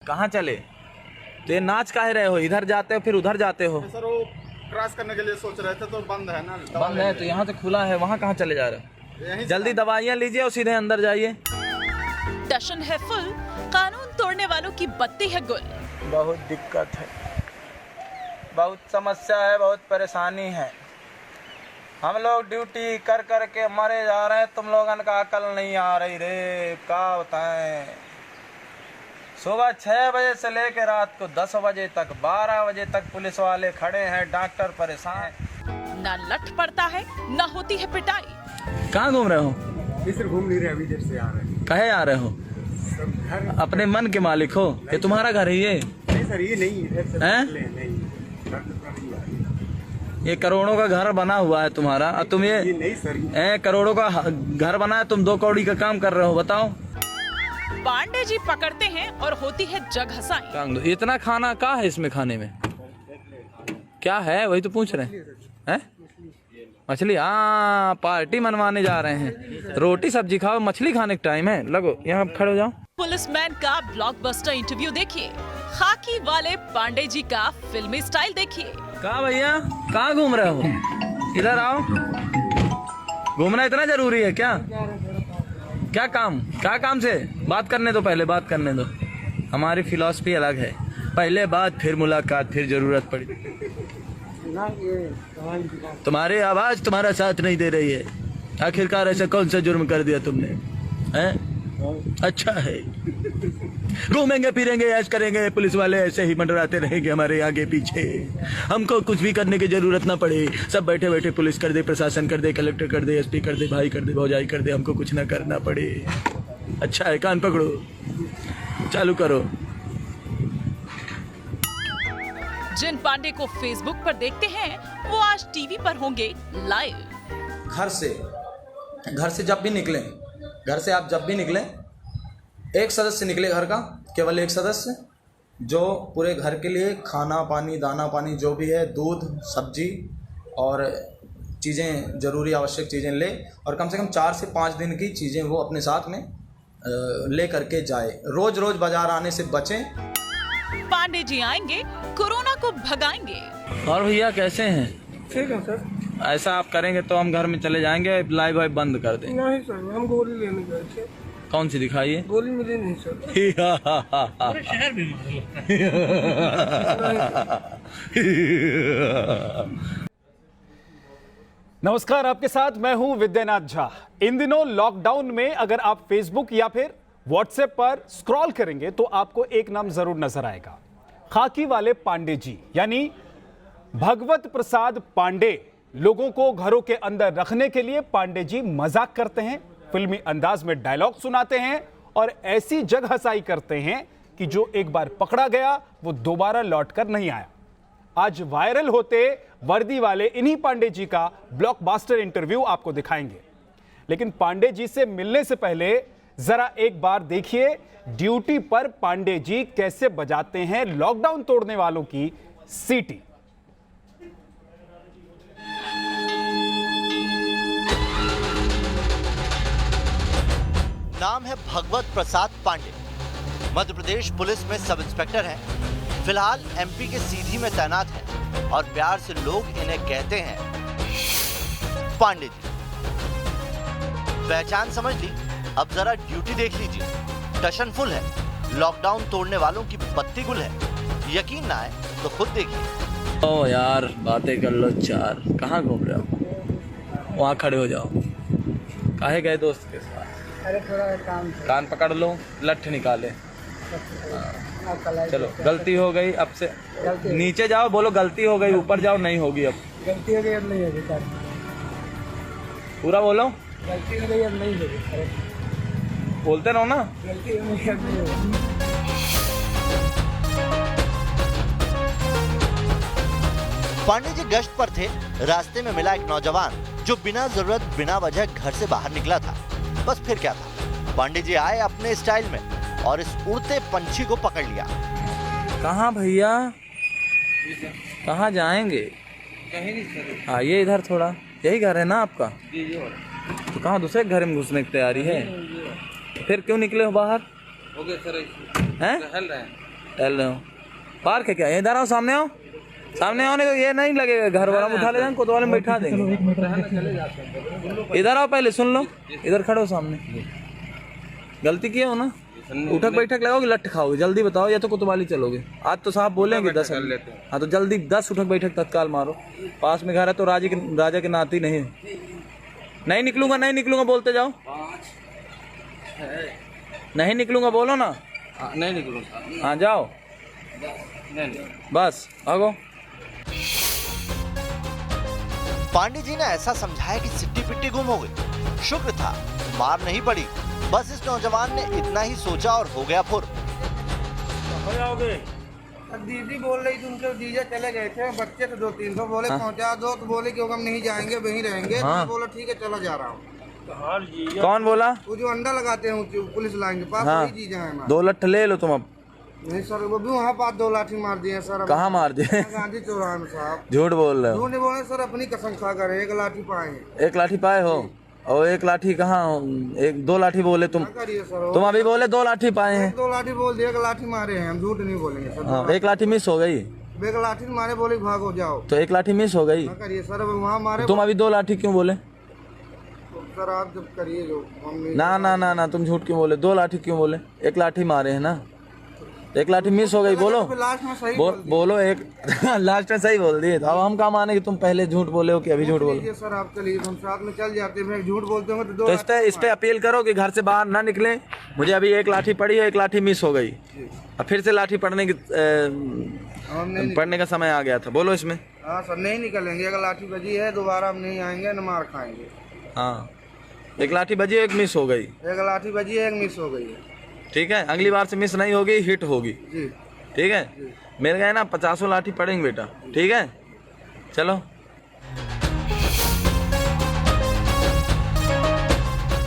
कहाँ चले? तो ये नाच काहे रहे हो? इधर जाते हो फिर उधर जाते हो। सर वो क्रॉस करने के लिए सोच रहे थे तो बंद है ना। बंद है तो यहाँ से खुला है, वहाँ कहाँ चले जा रहे हो? जल्दी दवाइयाँ लीजिए और सीधे अंदर जाइए। टशन है फुल, कानून तोड़ने वालों की बत्ती है गुल। बहुत दिक्कत है, बहुत समस्या है, बहुत परेशानी है। हम लोग ड्यूटी कर कर के मरे जा रहे हैं, तुम लोगन का अकल नहीं आ रही रे। क्या बताएं, सुबह 6 बजे से लेकर रात को 10 बजे तक, 12 बजे तक पुलिस वाले खड़े हैं, डॉक्टर परेशान। ना लठ पड़ता है ना होती है पिटाई। कहाँ घूम रहे हो? इधर घूम नहीं रहे, अभी देर से आ रहे हैं। कहे आ रहे हो? घर अपने मन के मालिक हो? ये तुम्हारा घर है ये? नहीं सर, ये नहीं इधर से हैं? नहीं, घर से नहीं आ रही। ये करोड़ों का घर बना हुआ है तुम्हारा, और तुम ये नहीं सर, करोड़ों का घर बना है, तुम 2 कौड़ी का काम कर रहे हो। बताओ। पांडे जी पकड़ते हैं और होती है जग हंसाई। इतना खाना क्या है इसमें? खाने में क्या है वही तो पूछ रहे हैं। मछली? हाँ, पार्टी मनवाने जा रहे हैं। रोटी सब्जी खाओ, मछली खाने का टाइम है। लगो यहाँ खड़े हो जाओ। पुलिसमैन का ब्लॉकबस्टर इंटरव्यू देखिए, खाकी वाले पांडे जी का फिल्मी स्टाइल देखिए। कहाँ भैया, कहाँ घूम रहे हो? इधर आओ। घूमना इतना जरूरी है क्या? क्या काम से? बात करने दो, पहले बात करने दो। हमारी फिलॉसफी अलग है, पहले बात फिर मुलाकात फिर जरूरत पड़ी। तुम्हारी आवाज तुम्हारा साथ नहीं दे रही है। आखिरकार ऐसा कौन सा जुर्म कर दिया तुमने? हैं? अच्छा है, घूमेंगे फिरेंगे ऐश करेंगे, पुलिस वाले ऐसे ही मंडराते रहेंगे हमारे आगे पीछे। हमको कुछ भी करने की जरूरत ना पड़े, सब बैठे बैठे पुलिस कर दे, प्रशासन कर दे, कलेक्टर कर दे, एसपी कर दे, भाई कर दे, भौजाई कर दे, हमको कुछ ना करना पड़े। अच्छा है, कान पकड़ो, चालू करो। जिन पांडे को फेसबुक पर देखते हैं वो आज टीवी पर होंगे लाइव। घर से जब भी निकलें, घर से आप जब भी निकलें, एक सदस्य निकले घर का, केवल एक सदस्य, जो पूरे घर के लिए खाना पानी, दाना पानी जो भी है, दूध सब्जी और चीज़ें, ज़रूरी आवश्यक चीज़ें ले, और कम से कम 4 से 5 दिन की चीज़ें वो अपने साथ में ले करके जाए। रोज़ रोज़ बाजार आने से बचें। पांडे जी आएंगे, कोरोना को भगाएंगे। और भैया कैसे हैं? ठीक है सर। ऐसा आप करेंगे तो हम घर में चले जाएंगे, लाइव वाइव बंद कर दें। नहीं सर, हम गोली लेने गए थे। कौन सी दिखाइए? गोली मिली नहीं सर। शहर भी नमस्कार, आपके साथ मैं हूं विद्यानाथ झा। इन दिनों लॉकडाउन में अगर आप फेसबुक या फिर व्हाट्सएप पर स्क्रॉल करेंगे तो आपको एक नाम जरूर नजर आएगा, खाकी वाले पांडे जी, यानी भगवत प्रसाद पांडे। लोगों को घरों के अंदर रखने के लिए पांडे जी मजाक करते हैं, फिल्मी अंदाज में डायलॉग सुनाते हैं और ऐसी जग हंसाई करते हैं कि जो एक बार पकड़ा गया वो दोबारा लौटकर नहीं आया। आज वायरल होते वर्दी वाले इन्हीं पांडे जी का ब्लॉकबस्टर इंटरव्यू आपको दिखाएंगे। लेकिन पांडे जी से मिलने से पहले जरा एक बार देखिए ड्यूटी पर पांडे जी कैसे बजाते हैं लॉकडाउन तोड़ने वालों की सीटी। नाम है भगवत प्रसाद पांडे, मध्य प्रदेश पुलिस में सब इंस्पेक्टर हैं। फिलहाल एमपी के सीधी में तैनात हैं और प्यार से लोग इन्हें कहते हैं पांडे जी। पहचान समझ ली, अब जरा ड्यूटी देख लीजिए। टशन फुल है, लॉकडाउन तोड़ने वालों की बत्ती गुल है। यकीन ना आए तो खुद देखिए। ओ यार, बातें कर लो 4। कहाँ घूम रहे हो? वहाँ खड़े हो जाओ। काहे गए दोस्त के साथ? अरे थोड़ा काम था। कान पकड़ लो, लठ निकाले। चलो, गलती हो गई, अब से नीचे जाओ, बोलो गलती हो गई, ऊपर जाओ, नहीं होगी अब। गलती हो गई, अब नहीं होगी सर। पूरा बोलो। गलती हो गई, अब नहीं होगी सर। बोलते रहो ना। गलती हो गई, अब नहीं होगी। पांडे जी गश्त पर थे, रास्ते में मिला एक नौजवान जो बिना जरूरत बिना वजह घर से बाहर निकला था। बस फिर क्या था, पांडे जी आए अपने स्टाइल में और इस उड़ते पंछी को पकड़ लिया। कहाँ भैया, कहाँ जाएंगे? आइए इधर थोड़ा, यही घर है ना आपका? तो कहाँ दूसरे घर में घुसने की तैयारी है? फिर क्यों निकले हो बाहर? हो गया सर, हैं? टहल रहे हैं। टहल रहे हो? पार्क है क्या? इधर आओ, सामने आओ, सामने आओ, नहीं तो ये नहीं लगेगा, घर वाला उठा ले जाएंगे, कोतवाल में बैठा देंगे। इधर आओ, पहले सुन लो, इधर खड़ो सामने। गलती किए हो ना, उठक बैठक लगाओगे, लट खाओगे, जल्दी बताओ, या तो कोतवाली चलोगे। आज तो साहब बोलेंगे 10। हाँ तो जल्दी 10 उठक बैठक तत्काल मारो। पास में घर है तो राजा के नाती नहीं। नहीं निकलूंगा, नहीं निकलूंगा बोलते जाओ। नहीं निकलूंगा बोलो ना। नहीं निकलूंगा। हाँ जाओ, बस भागो। पांडे जी ने ऐसा समझाया कि सिट्टी पिट्टी गुम हो गई। शुक्र था मार नहीं पड़ी, बस इस नौजवान ने इतना ही सोचा और हो गया फुर। दीदी बोल रही तुमसे, जीजा चले गए थे, बच्चे थे 200-300, बोले पहुंचा दो, तो बोले क्यों हम नहीं जाएंगे, वहीं रहेंगे। हाँ। तो बोला ठीक है चला जा रहा हूँ। कौन बोला? वो जो अंडा लगाते हैं पुलिस लाइन के पास, हाँ। वही जीजा है हमारे। 2 लठ ले लो तुम अब। नहीं सर, वो भी वहाँ पास 2 लाठी मार दिए सर। कहाँ मार दिए? गांधी चौराहे में साहब। झूठ बोल रहे हो। झूठ नहीं बोले सर, अपनी कसम खा कर 1 लाठी पाए हैं। 1 लाठी पाए हो? और 1 लाठी कहाँ? 2 लाठी बोले तुम। क्या करिए सर, तुम अभी बोले 2 लाठी पाए हैं। 2 लाठी बोल दिए, 1 लाठी मारे हैं, हम झूठ नहीं बोलेंगे सर। हाँ, 1 लाठी मिस हो गई। 1 लाठी मारे, बोले भागो जाओ। तो 1 लाठी मिस हो गई। क्या करिए सर, वहाँ मारे। तुम अभी 2 लाठी क्यों बोले? सर आप जब करिए जो हम नहीं। ना ना ना ना, तुम झूठ क्यों बोले? 2 लाठी क्यों बोले? 1 लाठी मारे हैं ना, 1 लाठी मिस हो गई। बोलो लास्ट में सही बोलो एक लास्ट में सही बोल दिए। अब हम कहाँ माने कि तुम पहले झूठ बोले हो कि अभी झूठ बोले? सर आप चलिए, हम साथ में चल जाते हैं। झूठ बोलते होंगे तो इस पे अपील करो कि घर से बाहर ना निकले। मुझे अभी 1 लाठी पड़ी है, 1 लाठी मिस हो गई, अब फिर से लाठी पड़ने का समय आ गया था। बोलो इसमें। हाँ सर, नहीं निकलेंगे। 1 लाठी बजी है, दोबारा हम नहीं आएंगे, न मार खाएंगे। हाँ, 1 लाठी बजी, 1 मिस हो गई। 1 लाठी बजी है, 1 मिस हो गई है। ठीक है, अगली बार से मिस नहीं होगी, हिट होगी। जी ठीक है, मिल गए ना? 50 लाठी पड़ेंगे बेटा। ठीक है, चलो।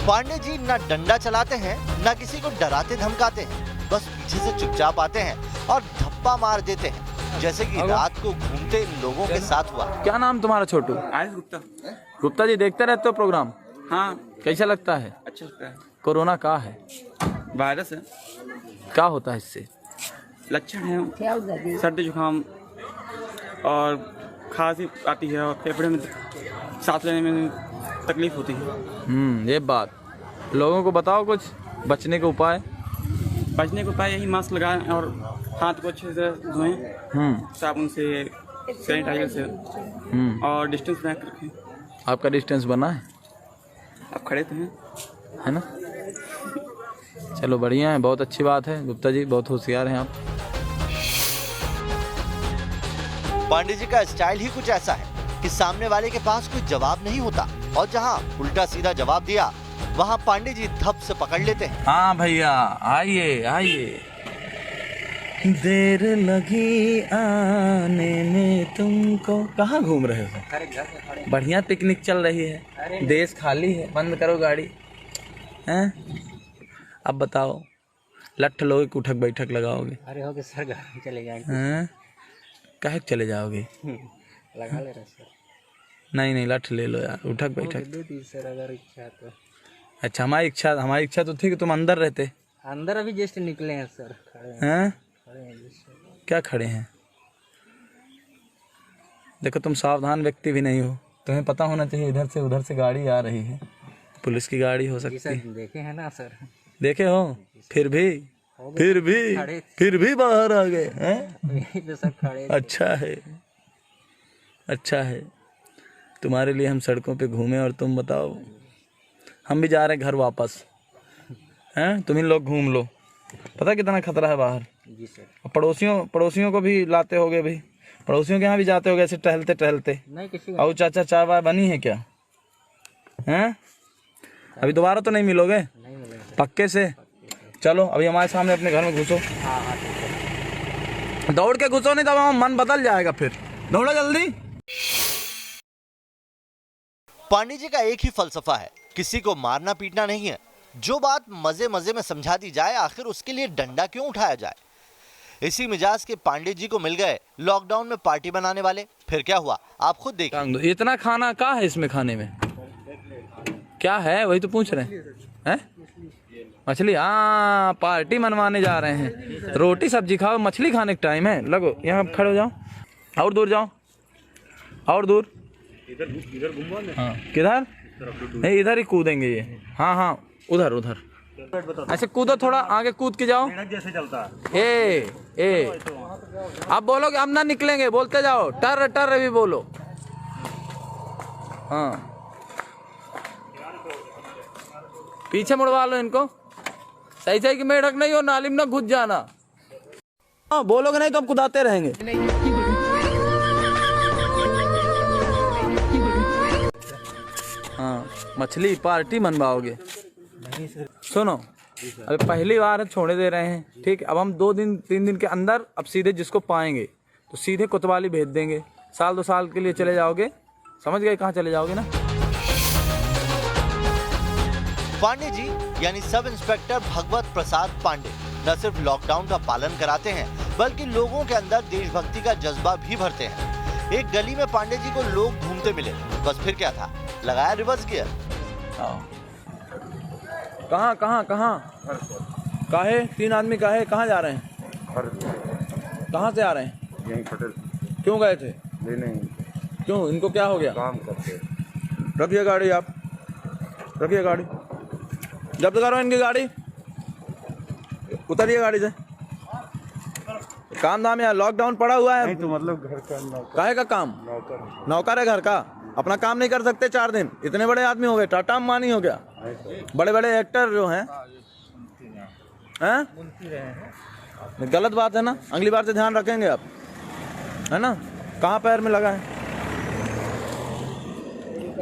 पांडे जी न डंडा चलाते हैं, न किसी को डराते धमकाते हैं, बस पीछे से चुपचाप आते हैं और धप्पा मार देते हैं, जैसे कि रात को घूमते इन लोगों के साथ हुआ। क्या नाम तुम्हारा? छोटू? आयुष गुप्ता। गुप्ता जी, देखते रहते हो प्रोग्राम? हाँ, कैसा लगता है? अच्छा लगता है। कोरोना का है, वायरस है, क्या होता है इससे? लक्षण है सर्दी जुकाम और खांसी आती है और फेफड़े में सांस लेने में तकलीफ होती है। ये बात लोगों को बताओ, कुछ बचने के उपाय। बचने को उपाय यही मास्क लगाएं और हाथ को अच्छे से धोएं, साबुन से, सैनिटाइजर से, और डिस्टेंस बना कर रखें। आपका डिस्टेंस बना है? आप खड़े तो हैं, है ना? चलो बढ़िया है, बहुत अच्छी बात है। गुप्ता जी बहुत होशियार हैं आप। पांडे जी का स्टाइल ही कुछ ऐसा है कि सामने वाले के पास कोई जवाब नहीं होता, और जहां उल्टा सीधा जवाब दिया वहां पांडे जी धप से पकड़ लेते हैं। हाँ भैया, आइए आइए। देर लगी आने में तुमको। कहाँ घूम रहे हो? बढ़िया पिकनिक चल रही है, देश खाली है, बंद करो गाड़ी। हैं? अब बताओ, लठ लोगे कि उठक बैठक लगाओगे? अरे हो गए सर, घर में चले जाएंगे। हैं? काहे के चले जाओगे? लगा ले रहा सर। नहीं नहीं, लठ ले लो यार, उठक बैठक। दे दी सर अगर इच्छा तो। अच्छा, हमारी इच्छा तो थी कि तुम अंदर रहते। अंदर अभी जस्ट निकले हैं सर, खड़े हैं। हैं? just। क्या खड़े हैं? देखो, तुम सावधान व्यक्ति भी नहीं हो, तुम्हें पता होना चाहिए इधर से उधर से गाड़ी आ रही है, पुलिस की गाड़ी हो सकती है। देखे हैं ना सर? देखे हो? फिर भी बाहर आ गए हैं? यहीं पे सब खड़े। अच्छा है, तुम्हारे लिए हम सड़कों पे घूमे और तुम बताओ। हम भी जा रहे हैं घर वापस। हैं? तुम इन लोग घूम लो, पता कितना खतरा है बाहर। जी सर। और पड़ोसियों को भी लाते होगे भाई, पड़ोसियों के यहाँ भी जाते होगे ऐसे टहलते। नहीं किसी और चाचा चाय वाय बनी है क्या? हैं? अभी दोबारा तो नहीं मिलोगे? नहीं मिलेगा। पक्के से? चलो अभी हमारे सामने अपने घर में घुसो। दौड़ के घुसो, नहीं तो हमारा मन बदल जाएगा फिर। दौड़ो जल्दी। पांडे जी का एक ही फलसफा है, किसी को मारना पीटना नहीं है। जो बात मजे मजे में समझा दी जाए, आखिर उसके लिए डंडा क्यों उठाया जाए। इसी मिजाज के पांडे जी को मिल गए लॉकडाउन में पार्टी बनाने वाले। फिर क्या हुआ आप खुद देखिए। इतना खाना क्या है इसमें? खाने में क्या है वही तो पूछ रहे हैं? मछली, हाँ पार्टी मनवाने जा रहे हैं। रोटी सब्जी खाओ, मछली खाने का टाइम है। लगो यहाँ खड़े हो जाओ, और दूर जाओ, और दूर। हाँ किधर? नहीं इधर ही कूदेंगे ये। हाँ हाँ उधर उधर ऐसे कूदो, थोड़ा आगे कूद के जाओ। जैसे चलता है। ए अब बोलोगे, अब ना निकलेंगे, बोलते जाओ। टर टर भी बोलो। हाँ पीछे मुड़वा लो इनको। सही सही कि मेढक नहीं हो, नाली में ना घुस जाना। हाँ बोलोगे नहीं तो हम कुदाते रहेंगे। हाँ मछली पार्टी मनवाओगे। सुनो अभी पहली बार छोड़े दे रहे हैं, ठीक है। अब हम 2-3 दिन के अंदर अब सीधे जिसको पाएंगे तो सीधे कोतवाली भेज देंगे। 1-2 साल के लिए चले जाओगे, समझ गए कहाँ चले जाओगे ना। पांडे जी यानी सब इंस्पेक्टर भगवत प्रसाद पांडे न सिर्फ लॉकडाउन का पालन कराते हैं बल्कि लोगों के अंदर देशभक्ति का जज्बा भी भरते हैं। एक गली में पांडे जी को लोग घूमते मिले, बस फिर क्या था, लगाया रिवर्स गियर। कहाँ कहाँ कहाँ काहे 3 आदमी काहे कहाँ जा रहे हैं? कहाँ से आ रहे हैं? यहीं पटेल क्यों गए थे? नहीं क्यों, इनको क्या हो गया? काम करते। रखिए गाड़ी, आप रखिए गाड़ी, जब्त करो इनकी गाड़ी, उतरिए गाड़ी से। काम धाम यहाँ लॉकडाउन पड़ा हुआ है। नहीं तो मतलब घर का नौकर। काहे का काम? नौकर। नौकर है घर का, अपना काम नहीं कर सकते 4 दिन? इतने बड़े आदमी हो गए, टाटा अंबानी हो गया। बड़े बड़े एक्टर जो हैं गलत बात है ना, अगली बार से ध्यान रखेंगे आप, है ना। कहाँ पैर में लगा है?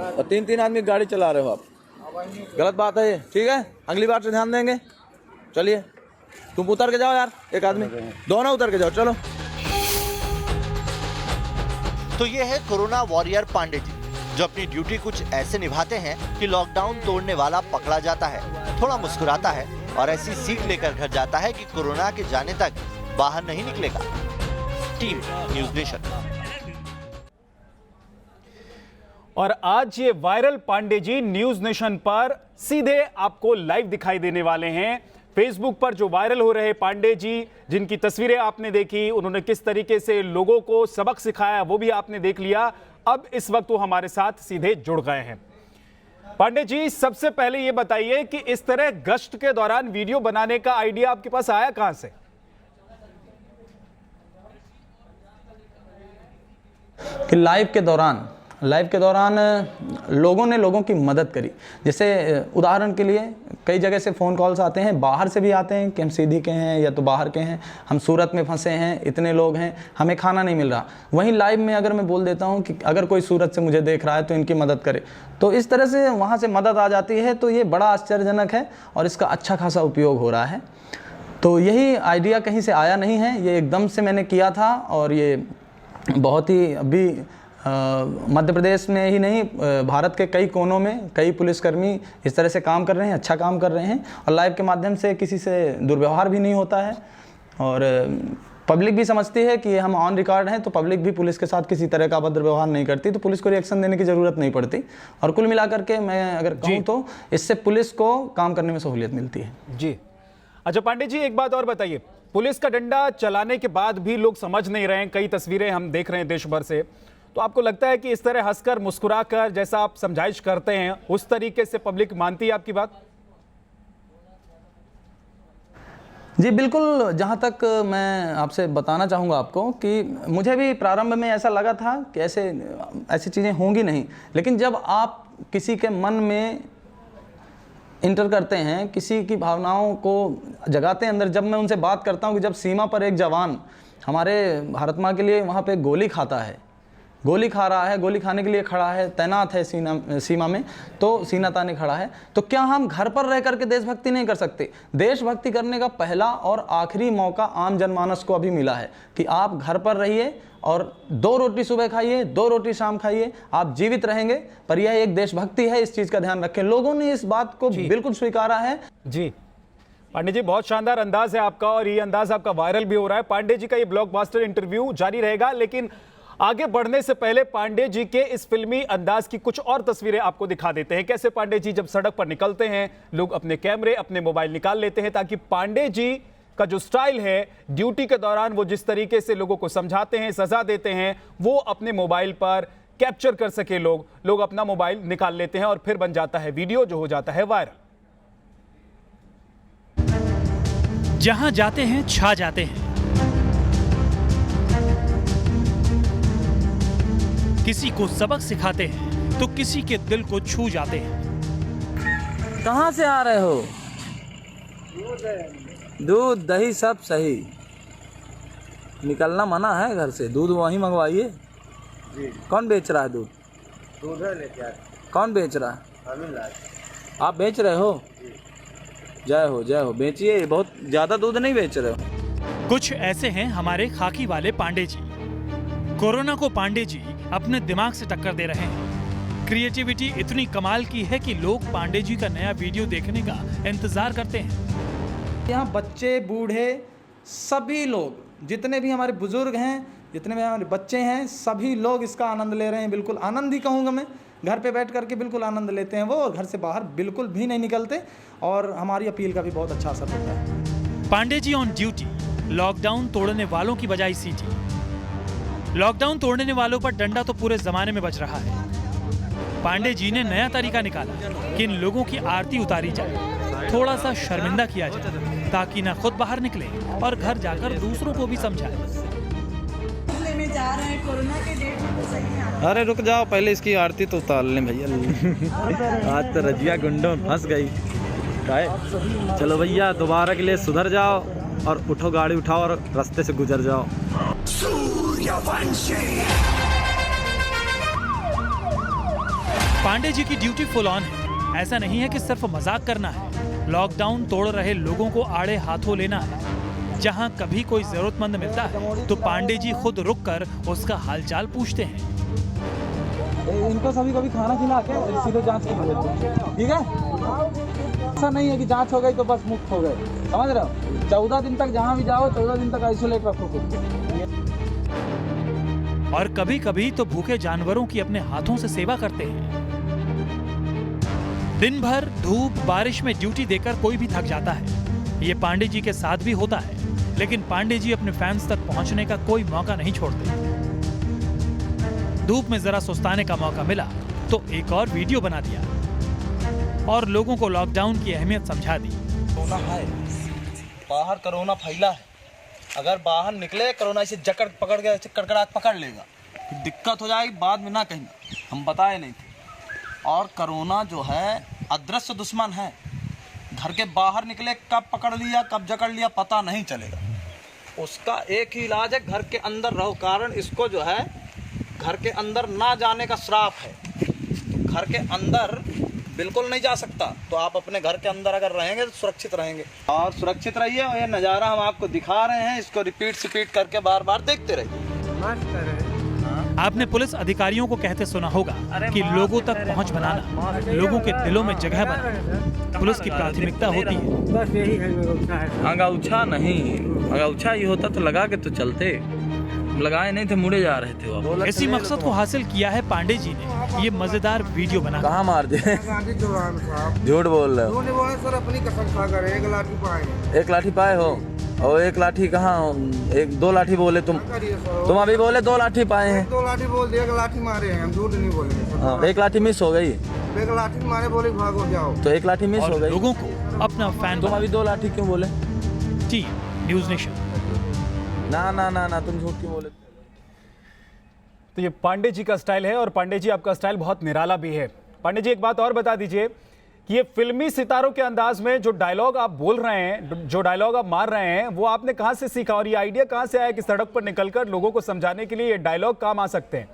और 3 आदमी गाड़ी चला रहे हो आप, गलत बात है ये, ठीक है। अगली बार से ध्यान देंगे। चलिए तुम उतर के जाओ यार, एक आदमी, दोनों उतर के जाओ, चलो। तो ये है कोरोना वॉरियर पांडे जी, जो अपनी ड्यूटी कुछ ऐसे निभाते हैं कि लॉकडाउन तोड़ने वाला पकड़ा जाता है, थोड़ा मुस्कुराता है और ऐसी सीख लेकर घर जाता है कि कोरोना के जाने तक बाहर नहीं निकलेगा। Team news nation. और आज ये viral Pandey ji news nation पर सीधे आपको लाइव दिखाई देने वाले हैं। फेसबुक पर जो वायरल हो रहे पांडे जी, जिनकी तस्वीरें आपने देखी, उन्होंने किस तरीके से लोगों को सबक सिखाया वो भी आपने देख लिया। अब इस वक्त वो हमारे साथ सीधे जुड़ गए हैं। पांडे जी, सबसे पहले ये बताइए कि इस तरह गश्त के दौरान वीडियो बनाने का आइडिया आपके पास आया कहां से? कि लाइव के दौरान लोगों ने लोगों की मदद करी। जैसे उदाहरण के लिए कई जगह से फ़ोन कॉल्स आते हैं, बाहर से भी आते हैं कि हम सीधी के हैं या तो बाहर के हैं, हम सूरत में फंसे हैं, इतने लोग हैं, हमें खाना नहीं मिल रहा। वहीं लाइव में अगर मैं बोल देता हूं कि अगर कोई सूरत से मुझे देख रहा है तो इनकी मदद करे, तो इस तरह से वहाँ से मदद आ जाती है। तो ये बड़ा आश्चर्यजनक है और इसका अच्छा खासा उपयोग हो रहा है। तो यही आइडिया कहीं से आया नहीं है, ये एकदम से मैंने किया था। और ये बहुत ही अभी मध्य प्रदेश में ही नहीं, भारत के कई कोनों में कई पुलिसकर्मी इस तरह से काम कर रहे हैं, अच्छा काम कर रहे हैं। और लाइव के माध्यम से किसी से दुर्व्यवहार भी नहीं होता है और पब्लिक भी समझती है कि हम ऑन रिकॉर्ड हैं, तो पब्लिक भी पुलिस के साथ किसी तरह का अभद्र व्यवहार नहीं करती, तो पुलिस को रिएक्शन देने की ज़रूरत नहीं पड़ती। और कुल मिलाकर के मैं अगर कहूँ तो इससे पुलिस को काम करने में सहूलियत मिलती है। जी अच्छा पांडे जी, एक बात और बताइए, पुलिस का डंडा चलाने के बाद भी लोग समझ नहीं रहे हैं, कई तस्वीरें हम देख रहे हैं देश भर से, तो आपको लगता है कि इस तरह हंसकर मुस्कुराकर जैसा आप समझाइश करते हैं उस तरीके से पब्लिक मानती है आपकी बात? जी बिल्कुल। जहाँ तक मैं आपसे बताना चाहूँगा आपको कि मुझे भी प्रारंभ में ऐसा लगा था कि ऐसी चीज़ें होंगी नहीं, लेकिन जब आप किसी के मन में इंटर करते हैं, किसी की भावनाओं को जगाते हैं अंदर। जब मैं उनसे बात करता हूँ कि जब सीमा पर एक जवान हमारे भारत माँ के लिए वहाँ पे गोली खाता है, गोली खा रहा है, गोली खाने के लिए खड़ा है, तैनात है सीमा में, तो सीना ताने खड़ा है, तो क्या हम घर पर रह करके देशभक्ति नहीं कर सकते? देशभक्ति करने का पहला और आखिरी मौका आम जनमानस को अभी मिला है कि आप घर पर रहिए और 2 रोटी सुबह खाइए, 2 रोटी शाम खाइए, आप जीवित रहेंगे। पर यह एक देशभक्ति है, इस चीज़ का ध्यान रखें। लोगों ने इस बात को बिल्कुल स्वीकारा है। जी पांडे जी, बहुत शानदार अंदाज है आपका और ये अंदाज आपका वायरल भी हो रहा है। पांडे जी का ये ब्लॉकबस्टर इंटरव्यू जारी रहेगा, लेकिन आगे बढ़ने से पहले पांडे जी के इस फिल्मी अंदाज की कुछ और तस्वीरें आपको दिखा देते हैं। कैसे पांडे जी जब सड़क पर निकलते हैं, लोग अपने कैमरे, अपने मोबाइल निकाल लेते हैं, ताकि पांडे जी का जो स्टाइल है, ड्यूटी के दौरान वो जिस तरीके से लोगों को समझाते हैं, सजा देते हैं, वो अपने मोबाइल पर कैप्चर कर सके। लोग अपना मोबाइल निकाल लेते हैं और फिर बन जाता है वीडियो, जो हो जाता है वायरल। जहां जाते हैं छा जाते हैं। किसी को सबक सिखाते हैं तो किसी के दिल को छू जाते हैं। कहाँ से आ रहे हो? दूध दही सब सही, निकलना मना है घर से। दूध वहीं मंगवाइए। कौन बेच रहा है दूध? दूध है लेके आए। कौन बेच रहा है? हमें लाए। आप बेच रहे हो? जय हो, बेचिए। बहुत ज़्यादा दूध नहीं बेच रहे हो। कुछ ऐसे हैं हमारे खाकी वाले पांडे जी। कोरोना को पांडे जी अपने दिमाग से टक्कर दे रहे हैं। क्रिएटिविटी इतनी कमाल की है कि लोग पांडे जी का नया वीडियो देखने का इंतजार करते हैं। यहाँ बच्चे, बूढ़े, सभी लोग, जितने भी हमारे बुजुर्ग हैं, जितने भी हमारे बच्चे हैं, सभी लोग इसका आनंद ले रहे हैं। बिल्कुल आनंद ही कहूँगा मैं। घर पे बैठ करके बिल्कुल आनंद लेते हैं वो, घर से बाहर बिल्कुल भी नहीं निकलते, और हमारी अपील का भी बहुत अच्छा असर होता है। Pandey ji on duty, lockdown तोड़ने वालों की बजाई सीटी। लॉकडाउन तोड़ने वालों पर डंडा तो पूरे जमाने में बज रहा है। पांडे जी ने नया तरीका निकाला कि इन लोगों की आरती उतारी जाए, थोड़ा सा शर्मिंदा किया जाए, ताकि ना खुद बाहर निकले और घर जाकर दूसरों को भी समझाए। अरे रुक जाओ, पहले इसकी आरती तो उतार लें भैया। आज तो रजिया गुंडों में फंस गई। चलो भैया, दोबारा के लिए सुधर जाओ और उठो, गाड़ी उठाओ और रास्ते से गुजर जाओ। पांडे जी की ड्यूटी फुल ऑन है। ऐसा नहीं है कि सिर्फ मजाक करना है। लॉकडाउन तोड़ रहे लोगों को आड़े हाथों लेना है। जहां कभी कोई जरूरतमंद मिलता है तो पांडे जी खुद रुककर उसका हालचाल पूछते हैं। इनको सभी कभी खाना खिला के सीधे जांच की भेजते, ठीक है? ऐसा नहीं है कि जांच हो गई तो बस मुक्त हो गए, समझ रहे हो? 14 दिन तक जहां भी जाओ, 14 दिन तक आइसोलेट रखो खुद। और कभी कभी तो भूखे जानवरों की अपने हाथों से सेवा करते हैं। दिन भर धूप बारिश में ड्यूटी देकर कोई भी थक जाता है। ये पांडे जी के साथ भी होता है, लेकिन पांडे जी अपने फैंस तक पहुंचने का कोई मौका नहीं छोड़ते। धूप में जरा सुस्ताने का मौका मिला तो एक और वीडियो बना दिया और लोगों को लॉकडाउन की अहमियत समझा दी। कोरोना है, बाहर कोरोना फैला है। अगर बाहर निकले कोरोना इसे जकड़ पकड़ के ऐसे कड़कड़ाहट पकड़ लेगा, फिर दिक्कत हो जाएगी बाद में। ना कहीं हम बताए नहीं थे। और कोरोना जो है अदृश्य दुश्मन है। घर के बाहर निकले कब पकड़ लिया, कब जकड़ लिया, पता नहीं चलेगा। उसका एक ही इलाज है, घर के अंदर रहो। कारण इसको जो है घर के अंदर ना जाने का श्राप है। तो घर के अंदर बिल्कुल नहीं जा सकता। तो आप अपने घर के अंदर अगर रहेंगे तो सुरक्षित रहेंगे, और सुरक्षित रहिए। और ये नज़ारा हम आपको दिखा रहे हैं, इसको रिपीट करके बार बार देखते रहिए। आपने पुलिस अधिकारियों को कहते सुना होगा कि लोगों तक पहुंच बनाना, लोगों के दिलों में जगह बनाना पुलिस की प्राथमिकता होती है। अंगौछा नहीं, अंगौछा ये होता तो लगा के तो चलते, लगाए नहीं थे, मुड़े जा रहे थे वो। इसी मकसद को हासिल किया है पांडे जी ने ये मजेदार वीडियो बना। कहाँ मार दिए? गांधी चौराहे में साहब। झूठ बोल रहे हो। उन्होंने बोला सर अपनी कसम खा कर 1 लाठी पाए। 1 लाठी पाए हो? और 1 लाठी कहाँ? 2 लाठी बोले तुम अभी बोले 2 लाठी पाए हैं। 2 लाठी बोल दिया, 1 लाठी मारे हैं, हम झूठ नहीं बोलेंगे। 1 लाठी मिस हो गई। 1 लाठी मारे, बोले भागो जाओ, तो 1 लाठी मिस हो गई। लोगों को अपना फैन। तुम अभी 2 लाठी क्यों बोले? जी न्यूज़ नेशन। ना तुम झूठ क्यों बोले? तो ये पांडे जी का स्टाइल है, और पांडे जी आपका स्टाइल बहुत निराला भी है। पांडे जी एक बात और बता दीजिए कि ये फिल्मी सितारों के अंदाज में जो डायलॉग आप बोल रहे हैं, जो डायलॉग आप मार रहे हैं, वो आपने कहां से सीखा, और ये आइडिया कहां से आया कि सड़क पर निकलकर लोगों को समझाने के लिए ये डायलॉग काम आ सकते हैं?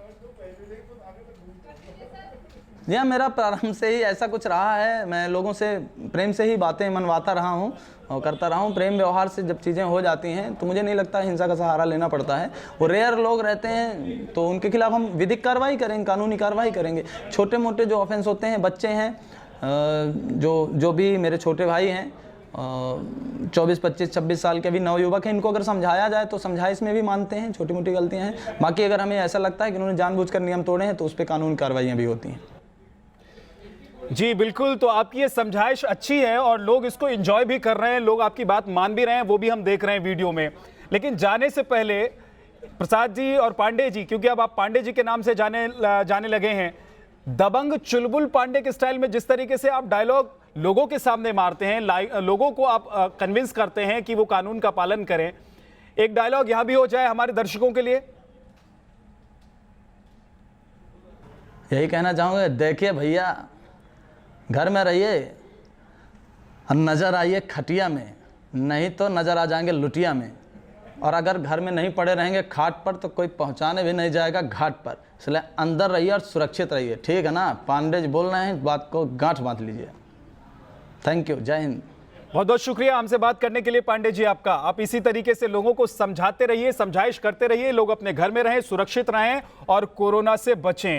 जी मेरा प्रारंभ से ही ऐसा कुछ रहा है। मैं लोगों से प्रेम से ही बातें मनवाता रहा हूँ और करता रहा हूँ। प्रेम व्यवहार से जब चीज़ें हो जाती हैं तो मुझे नहीं लगता हिंसा का सहारा लेना पड़ता है। वो रेयर लोग रहते हैं तो उनके खिलाफ हम विधिक कार्रवाई करेंगे, कानूनी कार्रवाई करेंगे। छोटे मोटे जो ऑफेंस होते हैं, बच्चे हैं, जो भी मेरे छोटे भाई हैं 24, 25, 26 साल के भी नवयुवक हैं, इनको अगर समझाया जाए तो समझाइश में भी मानते हैं, छोटी मोटी गलतियां हैं। बाकी अगर हमें ऐसा लगता है कि उन्होंने जानबूझकर नियम तोड़े हैं तो उस पर कानूनी कार्रवाइयाँ भी होती हैं। जी बिल्कुल, तो आपकी ये समझाइश अच्छी है और लोग इसको एंजॉय भी कर रहे हैं, लोग आपकी बात मान भी रहे हैं, वो भी हम देख रहे हैं वीडियो में। लेकिन जाने से पहले प्रसाद जी और पांडे जी, क्योंकि अब आप पांडे जी के नाम से जाने लगे हैं, दबंग चुलबुल पांडे के स्टाइल में जिस तरीके से आप डायलॉग लोगों के सामने मारते हैं, लोगों को आप कन्विंस करते हैं कि वो कानून का पालन करें, एक डायलॉग यहां भी हो जाए हमारे दर्शकों के लिए। यही कहना चाहूँगा, देखिए भैया, घर में रहिए और नज़र आइए खटिया में, नहीं तो नज़र आ जाएंगे लुटिया में। और अगर घर में नहीं पड़े रहेंगे खाट पर तो कोई पहुंचाने भी नहीं जाएगा घाट पर। इसलिए अंदर रहिए और सुरक्षित रहिए, ठीक है ना? पांडे जी बोल रहे हैं, बात को गांठ बांध लीजिए। थैंक यू, जय हिंद। बहुत बहुत शुक्रिया हमसे बात करने के लिए पांडे जी आपका। आप इसी तरीके से लोगों को समझाते रहिए, समझाइश करते रहिए, लोग अपने घर में रहें, सुरक्षित रहें और कोरोना से बचें।